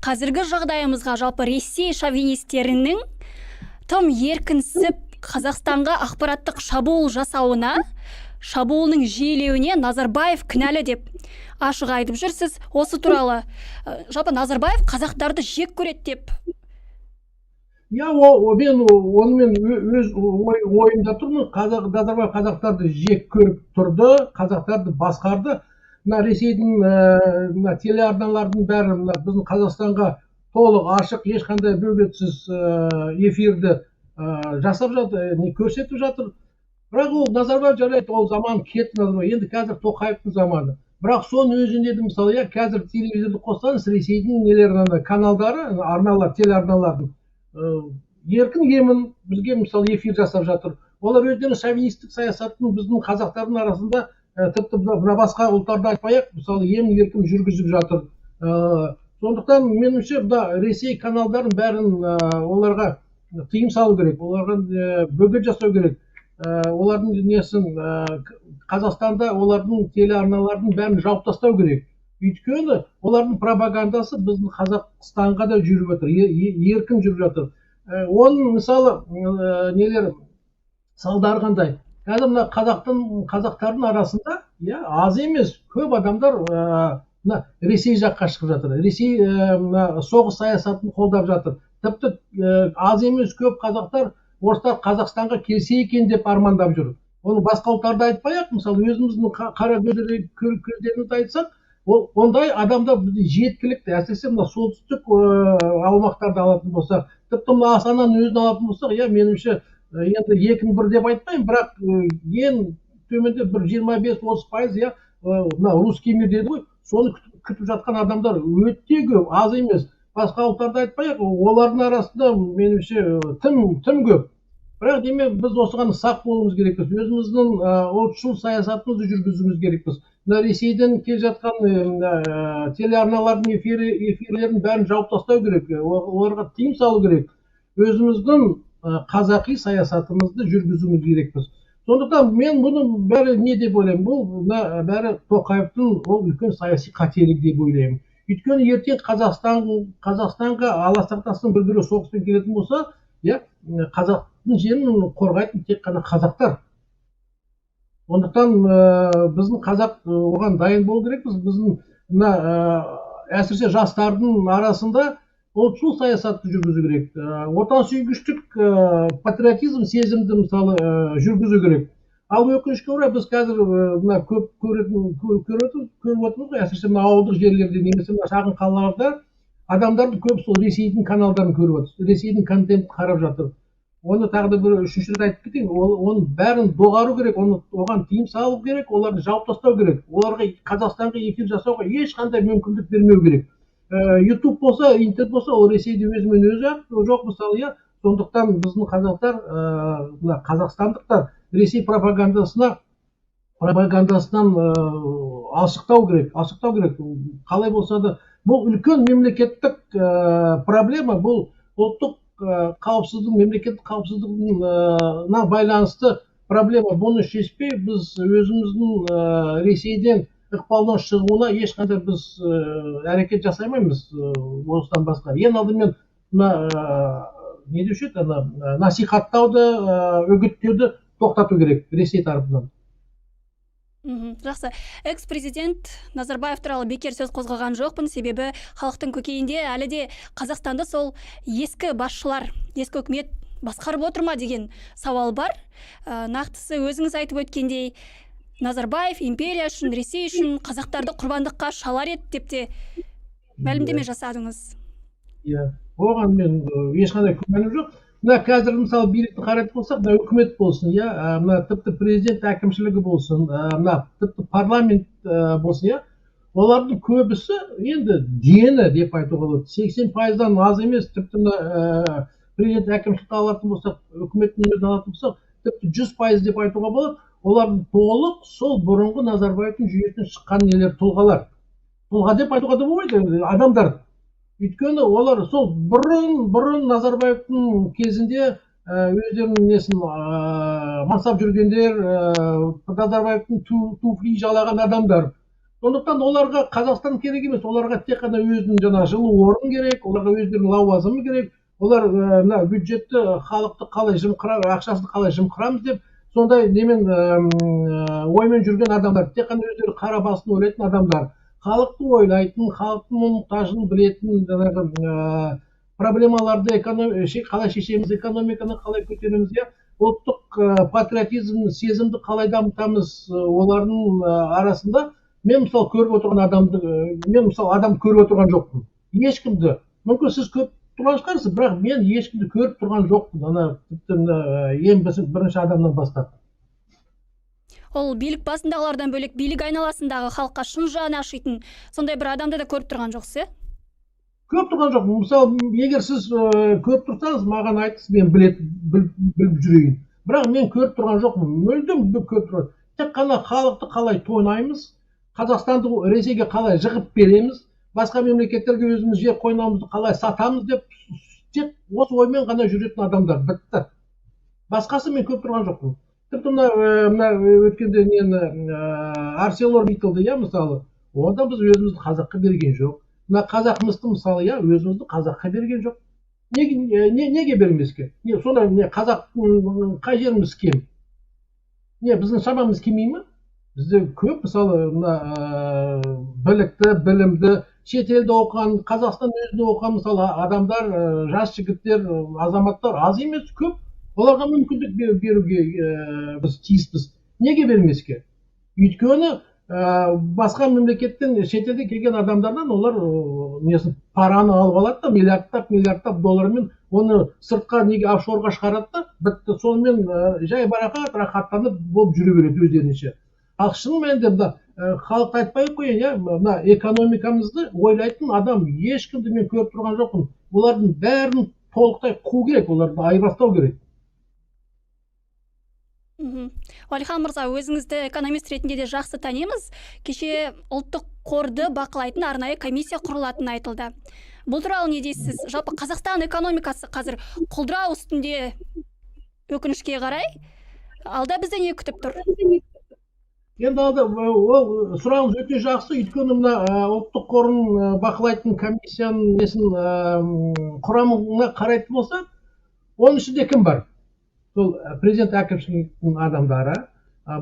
Қазіргі жағдайымызға жалпы Ресей шовинистерінің тым еркінсіп Қазақстанға ақпараттық шабуыл жасауына, шабуылының жиілеуіне Назарбаев кінәлі деп ашық айтып жүрсіз. Осы туралы жалпы Назарбаев қазақтарды жек көреді деп. Мен онымен өз ойымда тұрмын. Назарбаев қазақтарды жек көріп тұрды, қазақтарды басқарды. Ресейдің телеарналардың бәрі біздің Қазақстанға толық ашық, ешқандай бөгетсіз эфирді жасап жатыр, көрсетіп жатыр. Бірақ ол Назарбаев жарайды, ол заман кетті Назарбаев. Енді қазір Тоқаевтың заманы. Бірақ соның өзінде де мысалы, қазір телевизорды қоссаңыз, Ресейдің нелерінің каналдары, арналар, телеарналардың еркін емін бізге мысалы эфир жасап жатыр. Олар өздері шовинистік саясаттың біздің қазақтардың арасында тіпті басқа ұлттарды айтпай-ақ, мысалы емін еркін жүргізіп жатыр. Сондықтан меніңше Ресей каналдарын бәрін оларға тыйым салу керек, оларға бөгет жасау керек. Олардың несін Қазақстанда олардың телеарналардың бәрін жауып тастау керек. Өйткені олардың пропагандасы біздің Қазақстанға да жүріп жатыр, еркін жүріп жатыр. Оның мысалы нелер салдары қандай? Қазір мына қазақтардың арасында аз емес көп адамдар Ресей жаққа шығып жатыр. Ресей соғыс саясатын қолдап жатыр. Тіпті аз емес көп қазақтар орыстар Қазақстанға келсе екен деп армандап жүр. Оны басқа ұлттарды айтпай-ақ, мысалы өзіміздің қара көздерімізді айтсақ, ондай адамдар жеткілікті. Әсіресе мына солтүстік аумақтарды алатын болсақ, тіпті мына Астананың өзін алатын болсақ, меніңше енді 2-1 деп айтпаймын, бірақ ең төменде бір 25-30%, мына русский мир деді ғой, соны күтіп жатқан адамдар өте көп, аз емес. Басқа ұлттарды айтпай-ақ, олардың арасында меніңше тым көп. Бірақ демек біз осыған сақ болуымыз керекпіз. Өзіміздің ұлтшыл саясатымызды жүргізуіміз керекпіз. Ресейден келе жатқан телеарналардың эфирлерін бәрін жауып тастау керек. Оларға тыйым салу керек. Өзіміздің қазақи саясатымызды жүргізуіміз керекпіз. Сондықтан мен бұны бәрі не деп ойлаймын? Бұл бәрі Тоқаевтың үлкен саяси қателік деп ойлаймын. Өйткені ертең Қазақстанға алла сақтасын бір-бірі соғыспен келетін болса, қазақтың жерін қорғайтын тек қана қазақтар. Сондықтан біздің қазақ оған дайын болу керекпіз. Біздің әсіресе жастардың арасында ұлтшыл саясатты жүргізу керек. Отансүйгіштік патриотизм сезімді мысалы жүргізу керек. Ал өкінішке орай біз қазір көп көріп отырмыз, әсіресе ауылдық жерлерде немесе шағын қалаларда адамдардың көп сол Ресейдің каналдарын көріп отыр, Ресейдің контентін қарап жатыр. Оны тағы да бір үшінші рет айтып кетейін, оның бәрін доғару керек, оған тыйым салу керек, оларды жауып тастау керек. Оларға Қазақстанға эфир жасауға ешқандай мүмкіндік бермеу керек. YouTube болса, интернет болса, ол Ресейде өзімен өзі жоқ мысалы. Сондықтан біздің қазақтар, қазақстандықтар Ресей пропагандасынан асықтау керек. Қалай болса да, бұл үлкен мемлекеттік проблема, бұл ұлттық қауіпсіздік, мемлекеттік қауіпсіздігіне байланысты проблема. Бұны шешпей біз өзіміздің Ресейден ықпалдан шығуына ешқандай біз әрекет жасаймаймыз осыдан басқа. Ең алдымен не деуші еді, насихаттауды, үгіттеуді тоқтату керек Ресей тарапынан. Жақсы. Экс-президент Назарбаев туралы бекер сөз қозғаған жоқпын, себебі халықтың көкейінде әлі де Қазақстанды сол ескі басшылар, ескі үкімет басқарып отыр ма деген сауал бар. Нақтысы өзіңіз айтып өткендей, Назарбаев империя үшін, Ресей үшін қазақтарды құрбандыққа шалар еді деп те мәлімдеме жасадыңыз. Оған мен ешқандай күмәнім жоқ. Қазір мысалы билікті қарайтын болсақ, үкімет болсын, тіпті президент әкімшілігі болсын, тіпті парламент болсын, олардың көбісі енді дені деп айтуға болады. 80%-дан аз емес, тіпті президент әкімшілікті алатын болсақ, үкіметтің өзін алатын болсақ, тіпті 100% деп айтуға болады. Олардың толық сол бұрынғы Назарбаевтың жүйесінен шыққан нелер тұлғалар. Тұлға деп айтуға да болмайды, адамдар. Өйткені олар сол бұрын Назарбаевтың кезінде өздерінің несін мансап жүргендер, Назарбаевтың туфли жалаған адамдар. Сондықтан оларға Қазақстан керек емес, оларға тек қана өзінің жаңағы жылы орын керек, оларға өздерінің лауазымы керек, олар мына бюджетті халықты қалай ақшасын қалай жымқырамыз деп сондай немен оймен жүрген адамдар, тек қана өздері қара басын ойлайтын адамдар, халықты ойлайтын, халықтың мұқтажын білетін жаңағы проблемаларды қалай шешеміз, экономиканы қалай көтереміз, ұлттық патриотизм сезімді қалай дамытамыз, олардың арасында мен мысалы көріп отырған адамды, мен мысалы адам көріп отырған жоқпын. Ешкімді, мүмкін сіз көріп тұрған шығарсыз, бірақ мен ешкімді көріп тұрған жоқпын. Ана ең бірінші адамнан бастап. Ол билік басындағылардан бөлек билік айналасындағы халыққа шын жағын ашитын сондай бір адамды да көріп тұрған жоқсыз, Көріп тұрған жоқпын. Мысалы, егер сіз көріп тұрсаңыз, маған айтыңыз, мен біліп жүрейін. Бірақ мен көріп тұрған жоқпын. Мүлдем көріп тұрған. Тек қана халықты қалай тонаймыз, Қазақстанды Ресейге қалай жығып береміз, басқа мемлекеттерге өзіміз жер қойнауымызды қалай сатамыз деп, тек осы оймен ғана жүретін адамдар. Бітті. Басқасы мен көріп тұрған жоқпын. Тіпті мына өткенде ArcelorMittal'ды, мысалы, онда біз өзімізді қазаққа берген жоқ. Мына қазақмысты мысалы, өзімізді қазаққа берген жоқ. Неге бермеске? Сонда қазақтың қай жеріміз кем? Біздің шамамыз келмей ме? Бізде көп, мысалы, білікті, білімді, шетелде оқыған, Қазақстан өзінде оқыған, мысалы, адамдар, жас жігіттер, азаматтар аз емес, көп. Оларға мүмкіндік беруге біз тиіспіз. Неге бермеске? Өйткені басқа мемлекеттен, шетелде келген адамдардан олар параны алып алады да, миллиардтап доллармен оны сыртқа офшорға шығарады да, бітті. Сонымен жай рахаттанып болып жүре береді өздерінше. Ал шын мәнінде халықты айтпай қояйын, мына экономикамызды ойлайтын адам ешкімді мен көріп тұрған жоқпын. Олардың бәрін толықтай қу керек, оларды айырбастау керек. Уәлихан мырза, өзіңізді экономист ретінде де жақсы танимыз. Кеше ұлттық қорды бақылайтын арнайы комиссия құрылатыны айтылды. Бұл туралы не дейсіз? Жалпы Қазақстан экономикасы қазір құлдырау үстінде, өкінішке қарай. Алда бізде не күтіп тұр? Енді ол сұрағыңыз өте жақсы, өйткені мына ұлттық қорын бақылайтын комиссияның құрамына қарайтын болса, оның ішінде кім бар? Сол президент әкімшілігінің адамдары,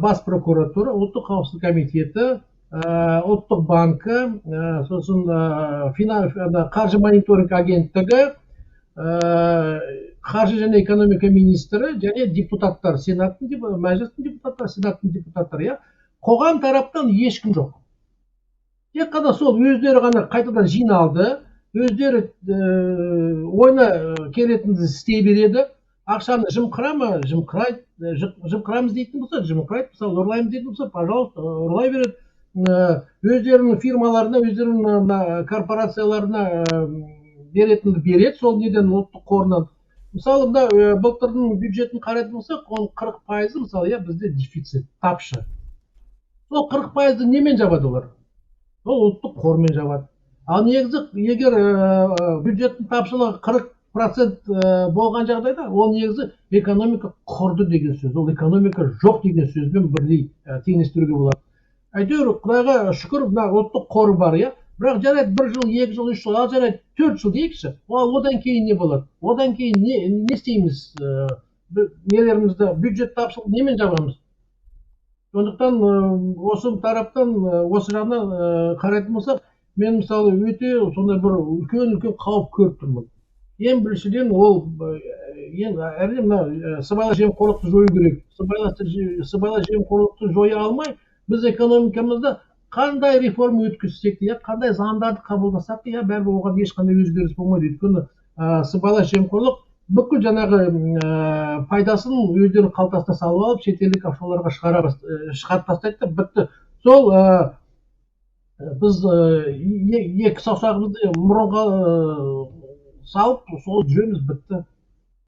бас прокуратура, ұлттық қауіпсіздік комитеті, ұлттық банкі, сосын қаржы мониторинг агенттігі, қаржы және экономика министрі, және депутаттар, мәжілістің депутаттары, сенаттың депутаттары, қоғам тараптан ешкім жоқ. Тек қана сол өздері ғана қайтадан жиналды, өздері ойына келетінді істей береді. Ақшаны жымқырамыз дейтін болса, жымқырайды, мысалы, ұрлаймыз дейтін болса, пожалуйста, ұрлай береді. Өздерінің фирмаларына, өздерінің корпорацияларына беретінді береді, сол неден ұлттық қорынан. Мысалы, былтырдың бюджетін қарайтын болсақ, оның 40%, мысалы, бізде дефицит, тапшы. Сол 40%-ды немен жабады олар? Ол ұлттық қормен жабады. Ал негізі, егер бюджеттің тапшылығы 40% болған жағдайда, ол негізі экономика құрды деген сөз. Ол экономика жоқ деген сөзбен бірлей теңестіруге болады. Әйтеуір, Құдайға шүкір, ұлттық қоры бар, бірақ жарайды 1 жыл, 2 жыл, 3 жыл, ал жарайды 4 жыл дейікші. Одан кейін не болады? Одан кейін не істейміз? Нелерімізді, бюджет тапшылығы немен жабамыз? Сондықтан осы тараптан, осы жағынан қарайтын болсақ, мен мысалы өте сондай бір үлкен қауіп көріп тұрмын. Ең біріншіден ол әрине сыбайлас жемқорлықты жою керек. Сыбайлас жемқорлықты жоя алмай, біз экономикамызда қандай реформа өткізсек те, қандай заңдарды қабылдасақ те, бәрібір оған ешқандай өзгеріс болмайды. Өйткені сыбайлас жемқорлық бүкіл жаңағы пайдасын өздерінің қалтасына салып алып, шетелдік офшорларға шығарып тастайды, бітті. Сол біз екі саусағымызды мұрынға салып, сол жүреміз, бітті.